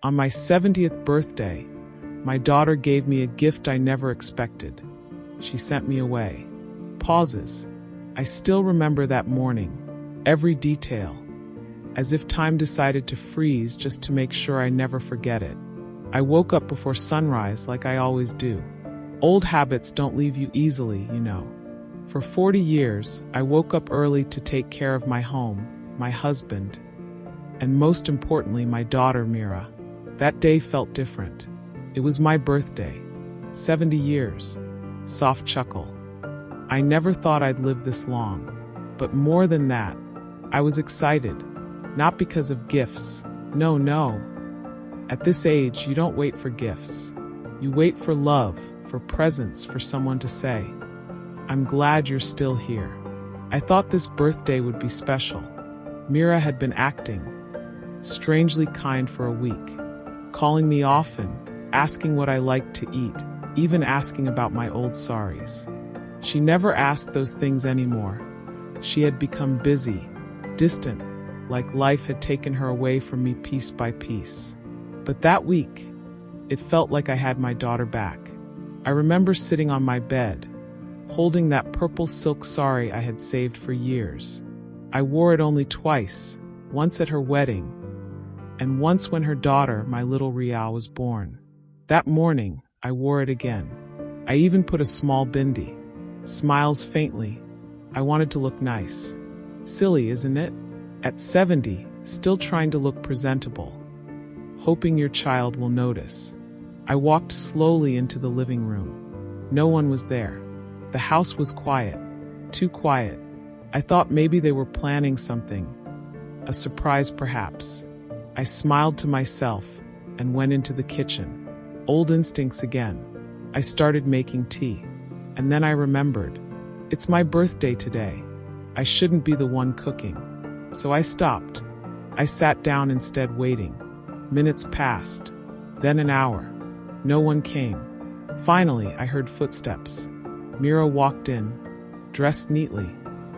On my 70th birthday, my daughter gave me a gift I never expected. She sent me away. Pauses. I still remember that morning, every detail, as if time decided to freeze just to make sure I never forget it. I woke up before sunrise like I always do. Old habits don't leave you easily, you know. For 40 years, I woke up early to take care of my home, my husband, and most importantly, my daughter, Mira. That day felt different. It was my birthday. 70 years. Soft chuckle. I never thought I'd live this long. But more than that, I was excited. Not because of gifts. No. At this age, you don't wait for gifts. You wait for love, for presents, for someone to say, "I'm glad you're still here." I thought this birthday would be special. Mira had been acting strangely kind for a week, calling me often, asking what I liked to eat, even asking about my old sorries. She never asked those things anymore. She had become busy, distant, like life had taken her away from me piece by piece. But that week, it felt like I had my daughter back. I remember sitting on my bed, holding that purple silk sari I had saved for years. I wore it only twice, once at her wedding, and once when her daughter, my little Rial, was born. That morning, I wore it again. I even put a small bindi. Smiles faintly. I wanted to look nice. Silly, isn't it? At 70, still trying to look presentable, hoping your child will notice. I walked slowly into the living room. No one was there. The house was quiet. Too quiet. I thought maybe they were planning something. A surprise, perhaps. I smiled to myself and went into the kitchen. Old instincts again. I started making tea. And then I remembered. It's my birthday today. I shouldn't be the one cooking. So I stopped. I sat down instead, waiting. Minutes passed. Then an hour. No one came. Finally, I heard footsteps. Mira walked in, dressed neatly.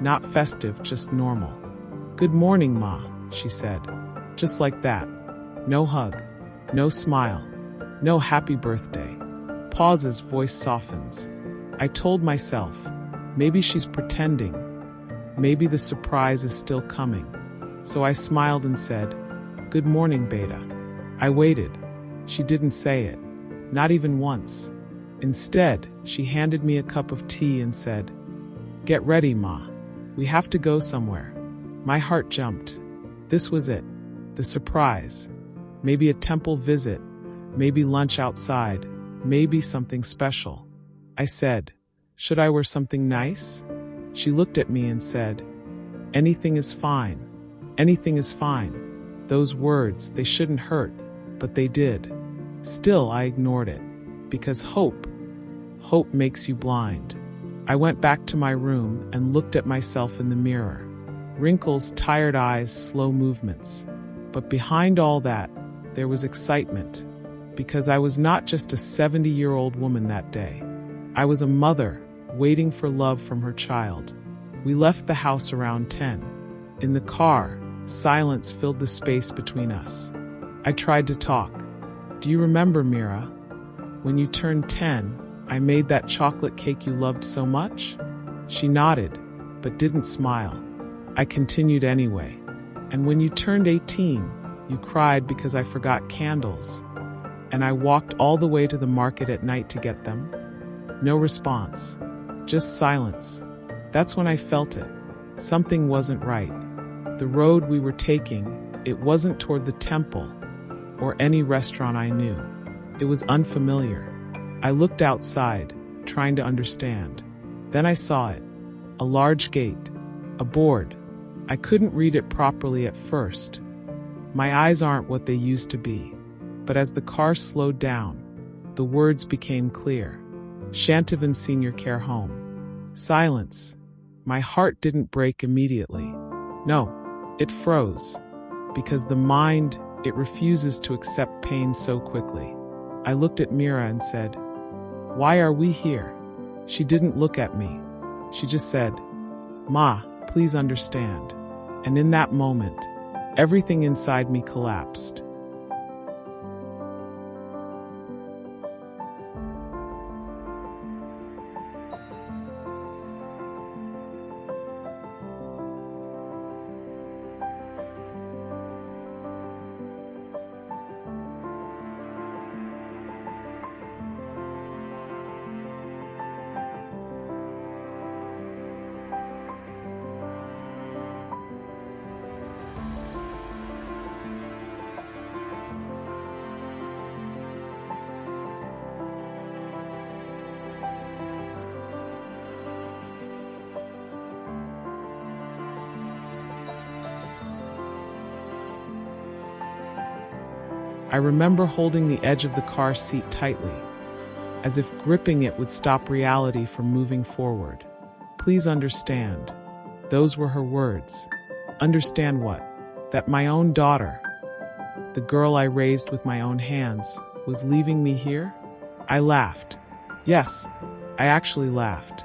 Not festive, just normal. "Good morning, Ma," she said. Just like that. No hug. No smile. No happy birthday. Pauses, voice softens. I told myself, maybe she's pretending. Maybe the surprise is still coming. So I smiled and said, "Good morning, Beta." I waited. She didn't say it. Not even once. Instead, she handed me a cup of tea and said, "Get ready, Ma. We have to go somewhere." My heart jumped. This was it. The surprise. Maybe a temple visit. Maybe lunch outside. Maybe something special. I said, "Should I wear something nice?" She looked at me and said, "Anything is fine. Anything is fine." Those words, they shouldn't hurt, but they did. Still, I ignored it. Because hope makes you blind. I went back to my room and looked at myself in the mirror. Wrinkles, tired eyes, slow movements. But behind all that, there was excitement. Because I was not just a 70-year-old woman that day. I was a mother, waiting for love from her child. We left the house around 10. In the car, silence filled the space between us. I tried to talk. "Do you remember, Mira? When you turned 10, I made that chocolate cake you loved so much?" She nodded, but didn't smile. I continued anyway. "And when you turned 18, you cried because I forgot candles. And I walked all the way to the market at night to get them?" No response. Just silence. That's when I felt it. Something wasn't right. The road we were taking, it wasn't toward the temple or any restaurant I knew. It was unfamiliar. I looked outside, trying to understand. Then I saw it. A large gate. A board. I couldn't read it properly at first. My eyes aren't what they used to be. But as the car slowed down, the words became clear. Shantivan Senior Care Home. Silence. My heart didn't break immediately. No, it froze. Because the mind, it refuses to accept pain so quickly. I looked at Mira and said, "Why are we here?" She didn't look at me. She just said, "Ma, please understand." And in that moment, everything inside me collapsed. I remember holding the edge of the car seat tightly, as if gripping it would stop reality from moving forward. Please understand. Those were her words. Understand what? That my own daughter, the girl I raised with my own hands, was leaving me here? I laughed. Yes, I actually laughed.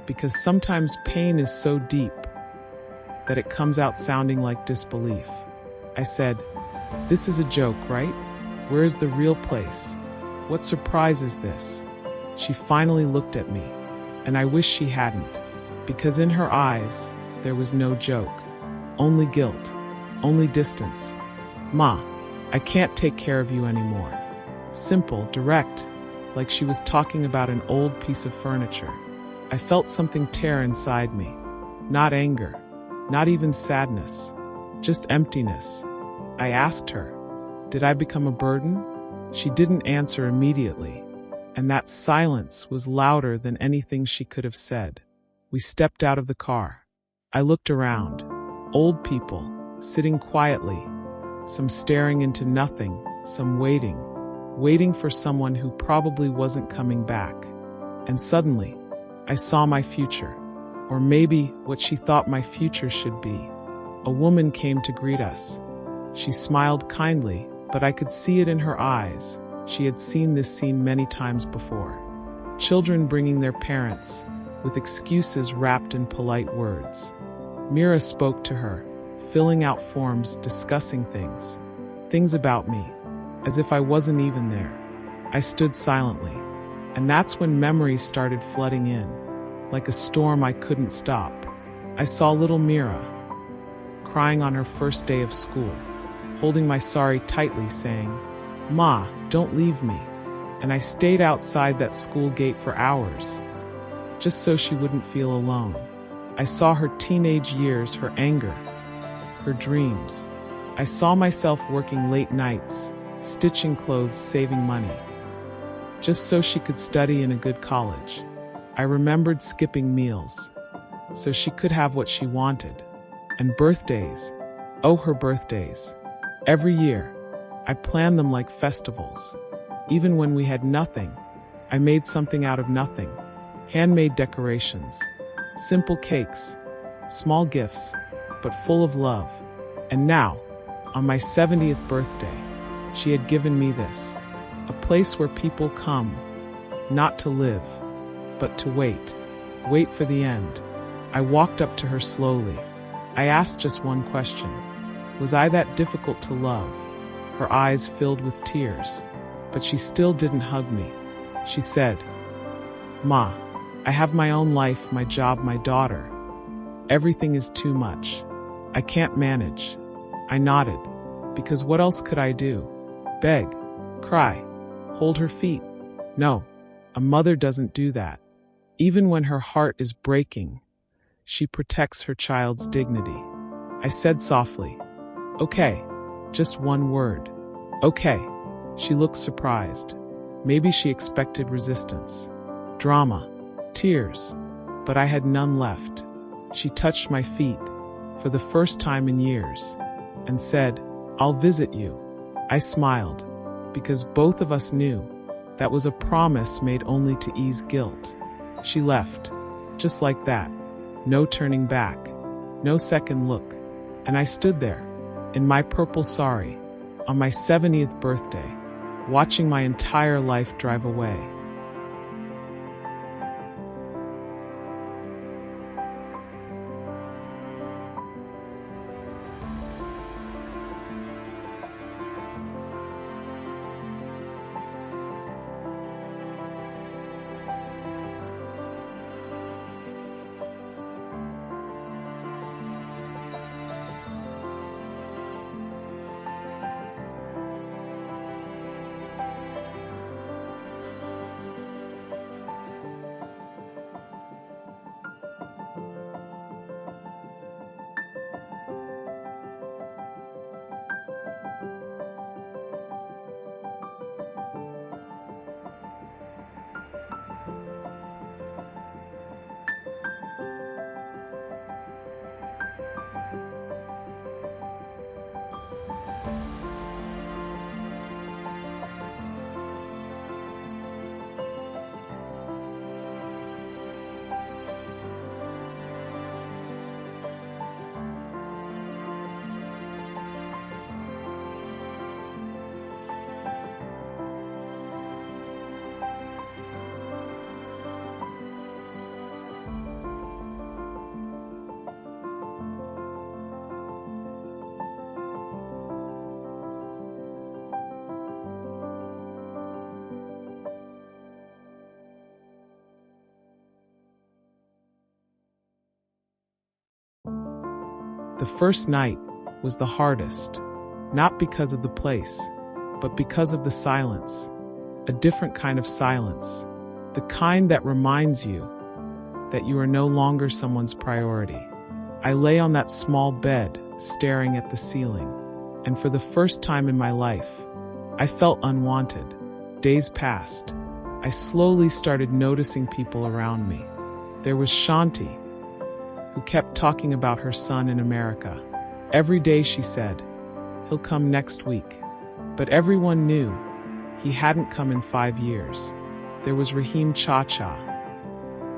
Because sometimes pain is so deep that it comes out sounding like disbelief. I said, "This is a joke, right? Where is the real place? What surprise is this?" She finally looked at me, and I wish she hadn't, because in her eyes, there was no joke. Only guilt. Only distance. "Ma, I can't take care of you anymore." Simple, direct, like she was talking about an old piece of furniture. I felt something tear inside me. Not anger, not even sadness, just emptiness. I asked her, "Did I become a burden?" She didn't answer immediately, and that silence was louder than anything she could have said. We stepped out of the car. I looked around. Old people, sitting quietly, some staring into nothing, some waiting for someone who probably wasn't coming back. And suddenly, I saw my future, or maybe what she thought my future should be. A woman came to greet us. She smiled kindly, but I could see it in her eyes. She had seen this scene many times before. Children bringing their parents, with excuses wrapped in polite words. Mira spoke to her, filling out forms, discussing things about me, as if I wasn't even there. I stood silently, and that's when memories started flooding in, like a storm I couldn't stop. I saw little Mira, crying on her first day of school, holding my sari tightly, saying, "Ma, don't leave me." And I stayed outside that school gate for hours, just so she wouldn't feel alone. I saw her teenage years, her anger, her dreams. I saw myself working late nights, stitching clothes, saving money, just so she could study in a good college. I remembered skipping meals, so she could have what she wanted. And birthdays. Oh, her birthdays. Every year, I planned them like festivals. Even when we had nothing, I made something out of nothing. Handmade decorations, simple cakes, small gifts, but full of love. And now, on my 70th birthday, she had given me this. A place where people come, not to live, but to wait. Wait for the end. I walked up to her slowly. I asked just one question. Was I that difficult to love? Her eyes filled with tears, but she still didn't hug me. She said, "Ma, I have my own life, my job, my daughter. Everything is too much. I can't manage." I nodded, because what else could I do? Beg, cry, hold her feet? No, a mother doesn't do that. Even when her heart is breaking, she protects her child's dignity. I said softly, "Okay, just one word." "Okay." She looked surprised. Maybe she expected resistance, drama, tears, but I had none left. She touched my feet, for the first time in years, and said, "I'll visit you." I smiled, because both of us knew that was a promise made only to ease guilt. She left, just like that. No turning back, no second look. And I stood there, in my purple sari, on my 70th birthday, watching my entire life drive away. The first night was the hardest, not because of the place, but because of the silence. A different kind of silence. The kind that reminds you that you are no longer someone's priority. I lay on that small bed, staring at the ceiling, and for the first time in my life, I felt unwanted. Days passed. I slowly started noticing people around me. There was Shanti, who kept talking about her son in America. Every day she said, "He'll come next week." But everyone knew he hadn't come in 5 years. There was Rahim Cha-Cha,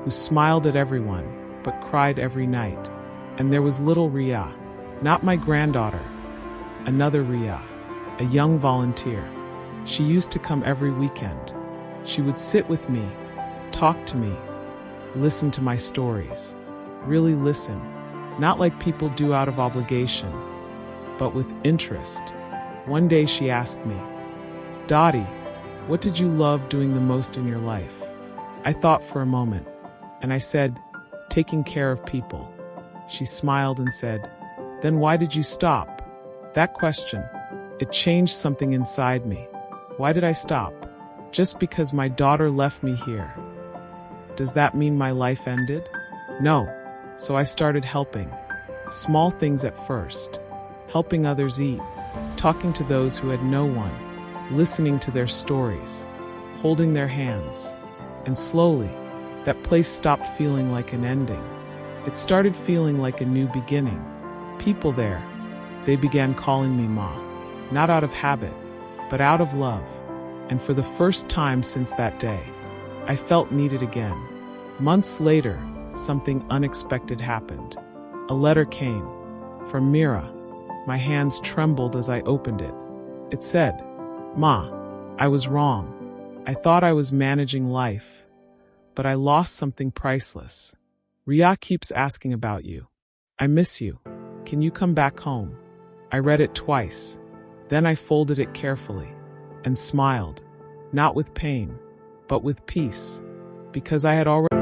who smiled at everyone, but cried every night. And there was little Ria, not my granddaughter, another Ria, a young volunteer. She used to come every weekend. She would sit with me, talk to me, listen to my stories. Really listen, not like people do out of obligation, but with interest. One day she asked me, "Dottie, what did you love doing the most in your life?" I thought for a moment, and I said, "Taking care of people." She smiled and said, "Then why did you stop?" That question, it changed something inside me. Why did I stop? Just because my daughter left me here. Does that mean my life ended? No. So I started helping. Small things at first. Helping others eat, talking to those who had no one, listening to their stories, holding their hands. And slowly, that place stopped feeling like an ending. It started feeling like a new beginning. People there, they began calling me Ma, not out of habit, but out of love. And for the first time since that day, I felt needed again. Months later, something unexpected happened. A letter came from Mira. My hands trembled as I opened it. It said, "Ma, I was wrong. I thought I was managing life, but I lost something priceless. Ria keeps asking about you. I miss you. Can you come back home?" I read it twice. Then I folded it carefully and smiled, not with pain, but with peace, because I had already